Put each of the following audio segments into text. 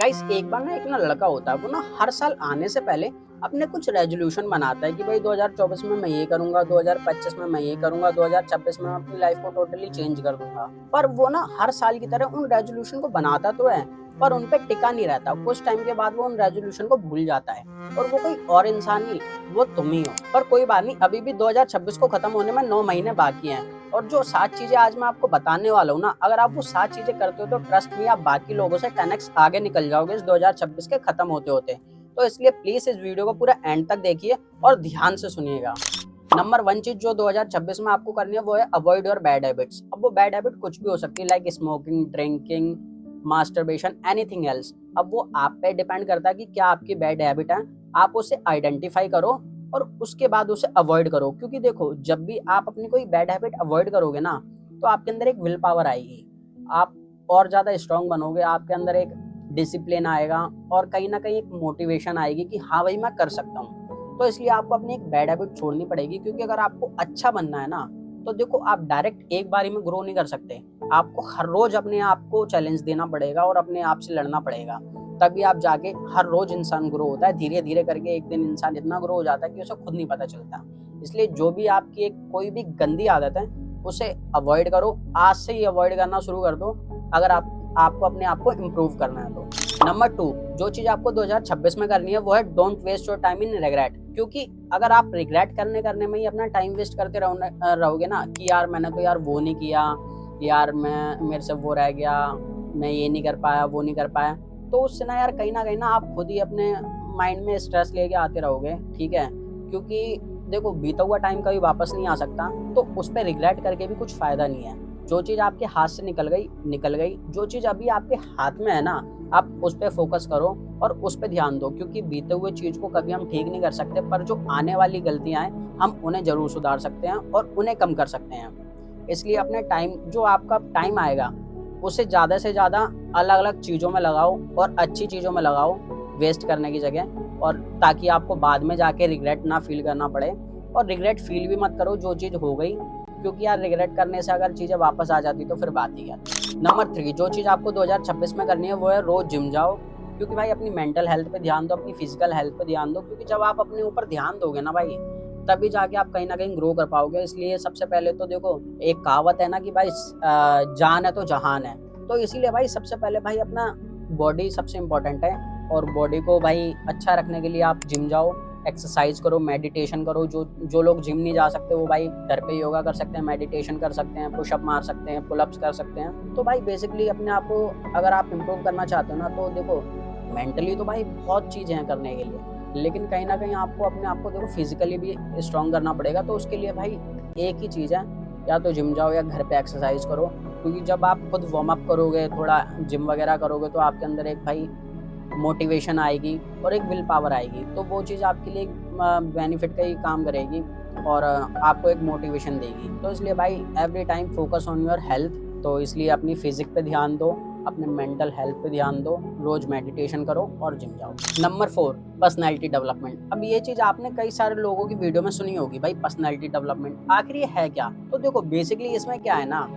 Guys एक बार ना एक लड़का होता है, वो ना हर साल आने से पहले अपने कुछ रेजोल्यूशन बनाता है कि भाई 2024 में मैं ये करूंगा, 2025 में मैं ये करूंगा, 2026 में मैं अपनी लाइफ को टोटली चेंज कर दूंगा। पर वो ना हर साल की तरह उन रेजोल्यूशन को बनाता तो है, पर उन पे टिका नहीं रहता। कुछ टाइम के बाद वो उन रेजोल्यूशन को भूल जाता है और वो कोई और इंसान नहीं, वो तुम ही हो। पर कोई बात नहीं, अभी भी 2026 को खत्म होने में 9 महीने बाकी हैं। और जो 7 चीजें आज मैं आपको बताने वाला हूँ ना, अगर आप वो 7 चीजें करते हो तो ट्रस्ट मी, आप बाकी लोगों से 10x आगे निकल जाओगे इस 2026 के खत्म होते होते। तो इसलिए प्लीज इस वीडियो को पूरा एंड तक देखिए और ध्यान से सुनिएगा। नंबर 1 चीज जो 2026 में आपको करनी है वो है अवॉइड योर बैड हैबिट्स। अब वो बैड हैबिट कुछ भी हो सकती है, like smoking, drinking, masturbation, anything else. अब वो आप पे डिपेंड करता है कि क्या आपकी बैड हैबिट है। आप उसे आइडेंटिफाई करो और उसके बाद उसे अवॉइड करो। क्योंकि देखो, जब भी आप अपनी कोई बैड हैबिट अवॉइड करोगे ना, तो आपके अंदर एक विल पावर आएगी, आप और ज्यादा स्ट्रांग बनोगे, आपके अंदर एक डिसिप्लिन आएगा और कहीं ना कहीं एक मोटिवेशन आएगी कि हाँ भाई मैं कर सकता हूँ। तो इसलिए आपको अपनी एक बैड हैबिट छोड़नी पड़ेगी, क्योंकि अगर आपको अच्छा बनना है ना, तो देखो आप डायरेक्ट एक बारी में ग्रो नहीं कर सकते। आपको हर रोज अपने आप को चैलेंज देना पड़ेगा और अपने आप से लड़ना पड़ेगा, तभी आप जाके हर रोज इंसान ग्रो होता है। धीरे धीरे करके एक दिन इंसान इतना ग्रो हो जाता है कि उसे खुद नहीं पता चलता। इसलिए जो भी आपकी एक कोई भी गंदी आदत है उसे अवॉइड करो, आज से ही अवॉइड करना शुरू कर दो, अगर आपको अपने आप को इम्प्रूव करना है तो। नंबर 2, जो चीज आपको 2026 में करनी है वो है don't waste your time in regret. क्योंकि अगर आप रिग्रेट करने करने में ही अपना टाइम वेस्ट करते रहोगे ना कि यार मैंने तो यार वो नहीं किया, यार मैं मेरे से वो रह गया, मैं ये नहीं कर पाया, वो नहीं कर पाया, तो उससे ना कहीं ना आप खुद ही अपने माइंड में स्ट्रेस लेके आते रहोगे। ठीक है, क्योंकि देखो बीता हुआ टाइम कभी वापस नहीं आ सकता, तो उस पर रिग्रेट करके भी कुछ फायदा नहीं है। जो चीज आपके हाथ से निकल गई। जो चीज अभी आपके हाथ में है ना, आप उस पर फोकस करो और उस पर ध्यान दो। क्योंकि बीते हुए चीज को कभी हम ठीक नहीं कर सकते, पर जो आने वाली गलतियां हैं हम उन्हें जरूर सुधार सकते हैं और उन्हें कम कर सकते हैं। इसलिए अपने टाइम, जो आपका टाइम आएगा, उसे ज़्यादा से ज़्यादा अलग अलग चीज़ों में लगाओ और अच्छी चीज़ों में लगाओ, वेस्ट करने की जगह। और ताकि आपको बाद में जाके रिग्रेट ना फील करना पड़े। और रिग्रेट फील भी मत करो जो चीज़ हो गई, क्योंकि यार रिग्रेट करने से अगर चीज़ें वापस आ जाती तो फिर बात ही क्या। नंबर 3, जो चीज़ आपको 2026 में करनी है वो है रोज जिम जाओ। क्योंकि भाई अपनी मेंटल हेल्थ पे ध्यान दो, अपनी फिजिकल हेल्थ पे ध्यान दो। क्योंकि जब आप अपने ऊपर ध्यान दोगे ना भाई, तभी जाके आप कहीं ना कहीं ग्रो कर पाओगे। इसलिए सबसे पहले तो देखो, एक कहावत है ना कि भाई जान है तो जहान है। तो इसीलिए भाई सबसे पहले भाई अपना बॉडी सबसे इम्पोर्टेंट है, और बॉडी को भाई अच्छा रखने के लिए आप जिम जाओ, एक्सरसाइज करो, मेडिटेशन करो। जो लोग जिम नहीं जा सकते वो भाई घर पे योगा कर सकते हैं, मेडिटेशन कर सकते हैं, पुशअप मार सकते हैं, पुलअप्स कर सकते हैं। तो भाई बेसिकली अपने आप को अगर आप इम्प्रूव करना चाहते हो ना, तो देखो मेंटली तो भाई बहुत चीज़ें हैं करने के लिए, लेकिन कहीं ना कहीं आपको अपने आप को देखो फिजिकली भी स्ट्रॉन्ग करना पड़ेगा। तो उसके लिए भाई एक ही चीज़ है, या तो जिम जाओ या घर पे एक्सरसाइज करो। क्योंकि जब आप खुद वार्म अप करोगे, थोड़ा जिम वगैरह करोगे, तो आपके अंदर एक भाई मोटिवेशन आएगी और एक विल पावर आएगी। तो वो चीज़ आपके लिए बेनिफिट का ही काम करेगी और आपको एक मोटिवेशन देगी। तो इसलिए भाई every time focus on your health. तो इसलिए अपनी फिजिक पे ध्यान दो, अपने मेंटल हेल्थ पे ध्यान दो, रोज मेडिटेशन करो और जिम जाओ। Number 4, personality development. अब ये चीज़ आपने कई सारे लोगों की वीडियो में सुनी होगी, भाई पर्सनैलिटी डेवलपमेंट आखिर ये है क्या। तो देखो बेसिकली इसमें क्या है ना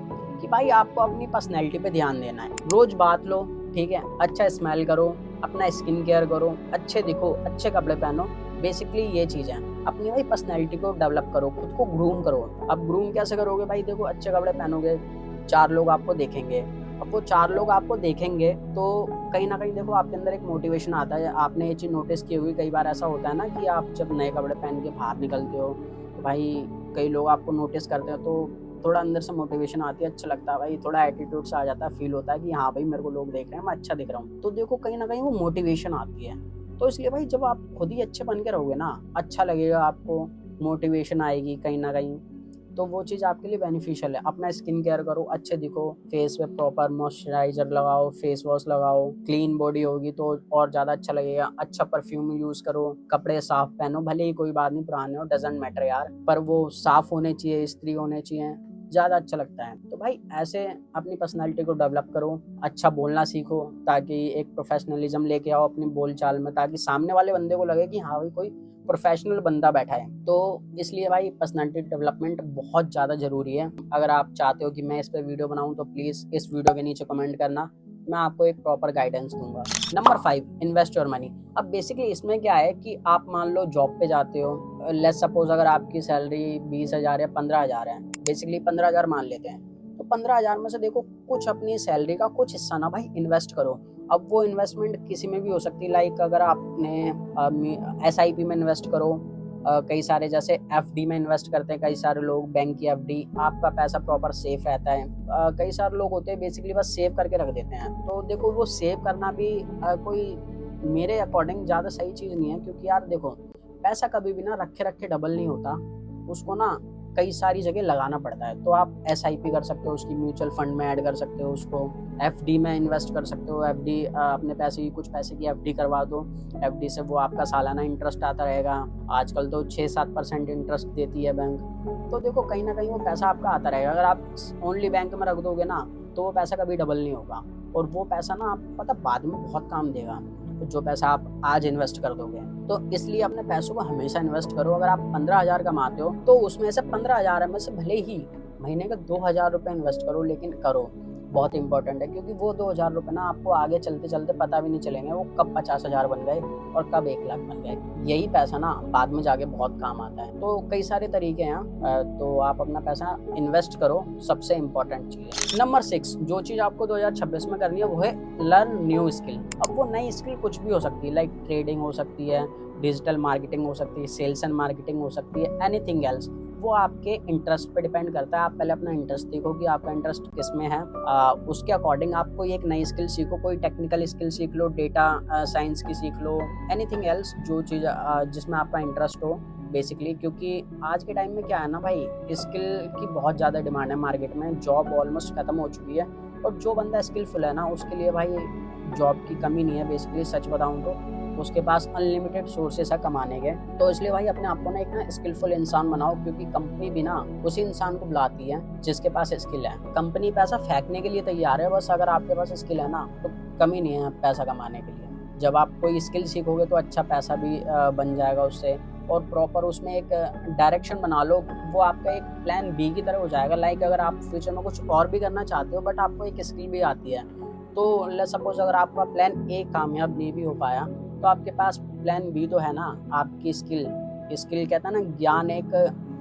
कि भाई आपको अपनी पर्सनैलिटी पे ध्यान देना है। रोज बात लो, ठीक है, अच्छा स्मेल करो, अपना स्किन केयर करो, अच्छे दिखो, अच्छे कपड़े पहनो। बेसिकली ये चीज़ है, अपनी भाई पर्सनैलिटी को डेवलप करो, खुद को ग्रूम करो। अब ग्रूम कैसे करोगे भाई, देखो अच्छे कपड़े पहनोगे, 4 लोग आपको देखेंगे। अब वो 4 लोग आपको देखेंगे तो कहीं ना कहीं देखो आपके अंदर एक मोटिवेशन आता है। आपने ये चीज़ नोटिस की होगी, कई बार ऐसा होता है ना कि आप जब नए कपड़े पहन के बाहर निकलते हो तो भाई कई लोग आपको नोटिस करते हो, तो थोड़ा अंदर से मोटिवेशन आती है, अच्छा लगता है भाई, थोड़ा एटीट्यूड सा आ जाता है, फील होता है कि हाँ भाई मेरे को लोग देख रहे हैं, मैं अच्छा दिख रहा हूँ। तो देखो कहीं ना कहीं वो मोटिवेशन आती है। तो इसलिए भाई जब आप खुद ही अच्छे बन के रहोगे ना, अच्छा लगेगा आपको, मोटिवेशन आएगी कहीं ना कहीं, तो वो चीज़ आपके लिए बेनिफिशियल है। अपना स्किन केयर करो, अच्छे दिखो, फेस पे प्रॉपर मॉइस्चराइजर लगाओ, फेस वॉश लगाओ, क्लीन बॉडी होगी तो और ज़्यादा अच्छा लगेगा। अच्छा परफ्यूम यूज़ करो, कपड़े साफ पहनो, भले ही कोई बात नहीं पुराने हो, डजेंट मैटर यार, पर वो साफ होने चाहिए, इस्त्री होने चाहिए, ज़्यादा अच्छा लगता है। तो भाई ऐसे अपनी पर्सनालिटी को डेवलप करो, अच्छा बोलना सीखो, ताकि एक प्रोफेशनलिज्म लेके आओ अपनी बोलचाल में, ताकि सामने वाले बंदे को लगे कि हाँ भाई कोई प्रोफेशनल बंदा बैठा है। तो इसलिए भाई पर्सनालिटी डेवलपमेंट बहुत ज़्यादा ज़रूरी है। अगर आप चाहते हो कि मैं इस पर वीडियो बनाऊँ तो प्लीज़ इस वीडियो के नीचे कमेंट करना, मैं आपको एक प्रॉपर गाइडेंस दूंगा। Number 5, invest your money. अब बेसिकली इसमें क्या है कि आप मान लो जॉब पे जाते हो, लेट्स सपोज अगर आपकी सैलरी 20,000 या 15,000 है, बेसिकली 15,000 मान लेते हैं, तो 15,000 में से देखो कुछ अपनी सैलरी का कुछ हिस्सा ना भाई इन्वेस्ट करो। अब वो इन्वेस्टमेंट किसी में भी हो सकती है, लाइक अगर आपने SIP में इन्वेस्ट करो, कई सारे जैसे FD में इन्वेस्ट करते हैं कई सारे लोग, बैंक की FD, आपका पैसा प्रॉपर सेफ रहता है। कई सारे लोग होते हैं बेसिकली बस सेव करके रख देते हैं, तो देखो वो सेव करना भी कोई मेरे अकॉर्डिंग ज़्यादा सही चीज़ नहीं है, क्योंकि यार देखो पैसा कभी भी ना रखे रखे डबल नहीं होता, उसको ना कई सारी जगह लगाना पड़ता है। तो आप SIP कर सकते हो, उसकी म्यूचुअल फंड में ऐड कर सकते हो, उसको FD में इन्वेस्ट कर सकते हो। FD अपने पैसे की कुछ पैसे की FD करवा दो, FD से वो आपका सालाना इंटरेस्ट आता रहेगा। आजकल तो 6-7% इंटरेस्ट देती है बैंक, तो देखो कहीं ना कहीं वो पैसा आपका आता रहेगा। अगर आप ओनली बैंक में रख दोगे ना तो वो पैसा कभी डबल नहीं होगा, और वो पैसा ना आप पता बाद में बहुत काम देगा, जो पैसा आप आज इन्वेस्ट कर दोगे। तो इसलिए अपने पैसों को हमेशा इन्वेस्ट करो। अगर आप 15,000 कमाते हो तो उसमें से 15,000 में से भले ही महीने का 2,000 रुपये इन्वेस्ट करो, लेकिन करो, बहुत इंपॉर्टेंट है, क्योंकि वो 2,000 रुपये ना आपको आगे चलते चलते पता भी नहीं चलेंगे वो कब 50,000 बन गए और कब 1,00,000 बन गए। यही पैसा ना बाद में जाके बहुत काम आता है। तो कई सारे तरीके हैं, तो आप अपना पैसा इन्वेस्ट करो, सबसे इम्पोर्टेंट चीज़ है। नंबर 6, जो चीज़ आपको 2026 में करनी है वो है लर्न न्यू स्किल। अब वो नई स्किल कुछ भी हो सकती है, लाइक ट्रेडिंग हो सकती है, डिजिटल मार्केटिंग हो सकती है, सेल्स एंड मार्केटिंग हो सकती है, एनीथिंग एल्स। वो आपके इंटरेस्ट पे डिपेंड करता है। आप पहले अपना इंटरेस्ट देखो कि आपका इंटरेस्ट किस में है, उसके अकॉर्डिंग आप कोई एक नई स्किल सीखो, कोई टेक्निकल स्किल सीख लो, डेटा साइंस की सीख लो, एनीथिंग एल्स, जो चीज़ जिसमें आपका इंटरेस्ट हो बेसिकली। क्योंकि आज के टाइम में क्या है ना भाई, स्किल की बहुत ज़्यादा डिमांड है मार्केट में, जॉब ऑलमोस्ट खत्म हो चुकी है, और जो बंदा स्किलफुल है ना उसके लिए भाई जॉब की कमी नहीं है। बेसिकली सच बताऊँ तो उसके पास अनलिमिटेड सोर्सेस है कमाने के। तो इसलिए भाई अपने आप को ना एक ना स्किलफुल इंसान बनाओ, क्योंकि कंपनी भी ना उसी इंसान को बुलाती है जिसके पास स्किल है। कंपनी पैसा फेंकने के लिए तैयार है, बस अगर आपके पास स्किल है ना तो कमी नहीं है पैसा कमाने के लिए। जब आप कोई स्किल सीखोगे तो अच्छा पैसा भी बन जाएगा उससे, और प्रॉपर उसमें एक डायरेक्शन बना लो, वो आपका एक प्लान B की तरह हो जाएगा। लाइक अगर आप फ्यूचर में कुछ और भी करना चाहते हो बट आपको एक स्किल भी आती है, तो लेट्स सपोज अगर आपका प्लान A कामयाब नहीं भी हो पाया तो आपके पास प्लान B तो है ना, आपकी स्किल। स्किल कहता है ना, ज्ञान एक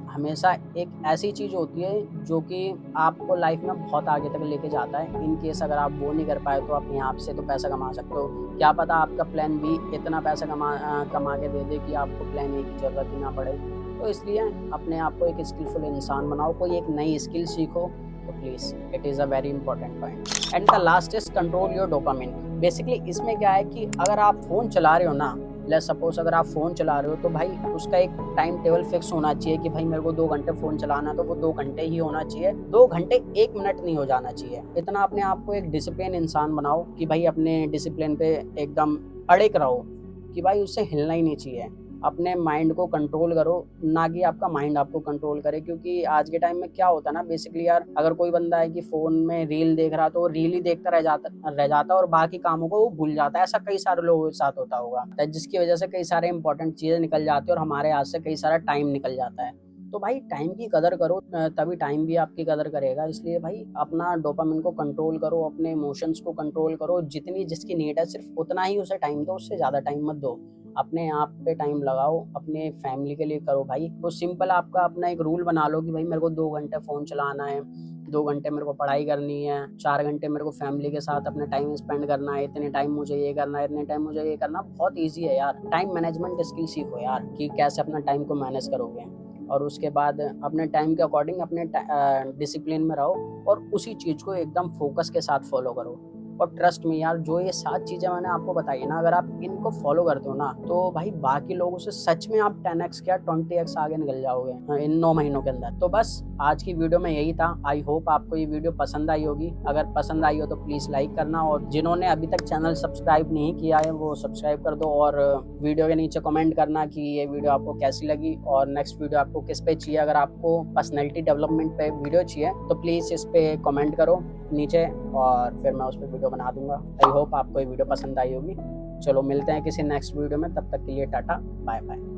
हमेशा एक ऐसी चीज़ होती है जो कि आपको लाइफ में बहुत आगे तक लेके जाता है। इन केस अगर आप वो नहीं कर पाए तो आप यहाँ से तो पैसा कमा सकते हो, क्या पता आपका प्लान B इतना पैसा कमा के दे दे कि आपको प्लान A की ज़रूरत ही ना पड़े। तो इसलिए अपने आप को एक स्किलफुल इंसान बनाओ, कोई एक नई स्किल सीखो, तो please it is a very important point. And the last is control your dopamine. Basically इसमें क्या है कि अगर आप फ़ोन चला रहे हो ना, लेट्स सपोज अगर आप फ़ोन चला रहे हो तो भाई उसका एक टाइम टेबल फिक्स होना चाहिए कि भाई मेरे को 2 घंटे फ़ोन चलाना है तो वो 2 घंटे ही होना चाहिए, 2 घंटे 1 मिनट नहीं हो जाना चाहिए। इतना अपने आप को एक डिसिप्लिन इंसान बनाओ कि भाई अपने डिसिप्लिन पे एकदम अड़िग रहो कि भाई उससे हिलना ही नहीं चाहिए। अपने माइंड को कंट्रोल करो, ना कि आपका माइंड आपको कंट्रोल करे। क्योंकि आज के टाइम में क्या होता है ना, बेसिकली यार अगर कोई बंदा है कि फ़ोन में रील देख रहा तो वो रील ही देखता रह जाता और बाकी कामों को वो भूल जाता है। ऐसा कई सारे लोगों के साथ होता होगा, जिसकी वजह से कई सारे इंपॉर्टेंट चीज़ें निकल जाती है और हमारे हाथ से कई सारा टाइम निकल जाता है। तो भाई टाइम की कदर करो, तभी टाइम भी आपकी कदर करेगा। इसलिए भाई अपना डोपामिन को कंट्रोल करो, अपने इमोशंस को कंट्रोल करो, जितनी जिसकी नीड है सिर्फ उतना ही उसे टाइम दो, उससे ज़्यादा टाइम मत दो। अपने आप पे टाइम लगाओ, अपने फैमिली के लिए करो भाई। तो सिंपल आपका अपना एक रूल बना लो कि भाई मेरे को 2 घंटे फ़ोन चलाना है, 2 घंटे मेरे को पढ़ाई करनी है, 4 घंटे मेरे को फैमिली के साथ अपना टाइम स्पेंड करना है, इतने टाइम मुझे ये करना है, इतने टाइम मुझे ये करना। बहुत ईजी है यार, टाइम मैनेजमेंट स्किल सीखो यार कि कैसे अपना टाइम को मैनेज करोगे, और उसके बाद अपने टाइम के अकॉर्डिंग अपने डिसिप्लिन में रहो और उसी चीज़ को एकदम फोकस के साथ फॉलो करो। और ट्रस्ट में यार, जो ये 7 चीज़ें मैंने आपको बताई ना, अगर आप इनको फॉलो करते हो ना तो भाई बाकी लोगों से सच में आप 10x क्या 20x आगे निकल जाओगे इन 9 महीनों के अंदर। तो बस आज की वीडियो में यही था। आई होप आपको ये वीडियो पसंद आई होगी। अगर पसंद आई हो तो प्लीज़ लाइक करना, और जिन्होंने अभी तक चैनल सब्सक्राइब नहीं किया है वो सब्सक्राइब कर दो, और वीडियो के नीचे कमेंट करना कि ये वीडियो आपको कैसी लगी और नेक्स्ट वीडियो आपको किस पे चाहिए। अगर आपको पर्सनैलिटी डेवलपमेंट पे वीडियो चाहिए तो प्लीज़ इस पे कमेंट करो नीचे, और फिर मैं उस पर वीडियो बना दूंगा। आई होप आपको ये वीडियो पसंद आई होगी। चलो मिलते हैं किसी नेक्स्ट वीडियो में, तब तक के लिए टाटा बाय बाय।